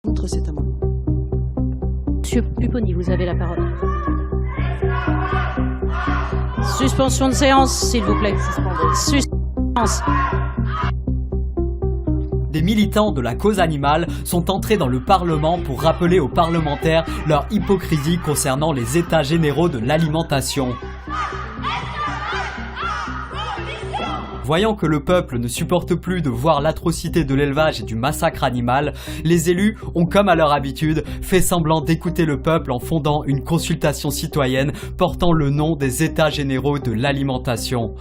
Contre cet amendement. Monsieur Pupponi, vous avez la parole. Suspension de séance, s'il vous plaît. Suspense. Des militants de la cause animale sont entrés dans le Parlement pour rappeler aux parlementaires leur hypocrisie concernant les états généraux de l'alimentation. Voyant que le peuple ne supporte plus de voir l'atrocité de l'élevage et du massacre animal, les élus ont, comme à leur habitude, fait semblant d'écouter le peuple en fondant une consultation citoyenne portant le nom des États généraux de l'alimentation.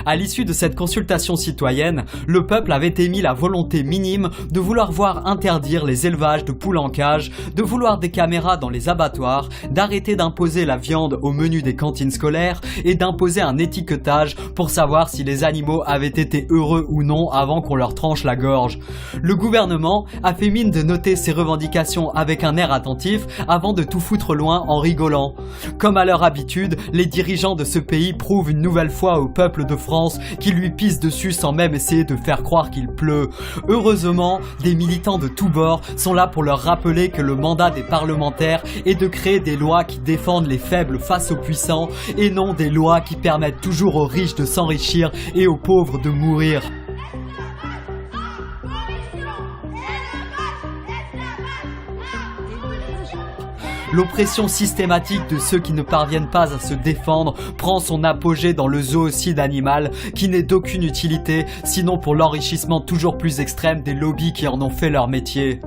À l'issue de cette consultation citoyenne, le peuple avait émis la volonté minime de vouloir voir interdire les élevages de poules en cage, de vouloir des caméras dans les abattoirs, d'arrêter d'imposer la viande au menu des cantines scolaires et d'imposer un étiquetage pour savoir si les animaux avaient été heureux ou non avant qu'on leur tranche la gorge. Le gouvernement a fait mine de noter ces revendications avec un air attentif avant de tout foutre loin en rigolant. Comme à leur habitude, les dirigeants de ce pays prouvent une nouvelle fois au peuple de France qu'il lui pisse dessus sans même essayer de faire croire qu'il pleut. Heureusement, des militants de tous bords sont là pour leur rappeler que le mandat des parlementaires est de créer des lois qui défendent les faibles face aux puissants et non des lois qui permettent toujours aux riches de s'enrichir et aux pauvres de mourir. L'oppression systématique de ceux qui ne parviennent pas à se défendre prend son apogée dans le zoocide animal qui n'est d'aucune utilité sinon pour l'enrichissement toujours plus extrême des lobbies qui en ont fait leur métier.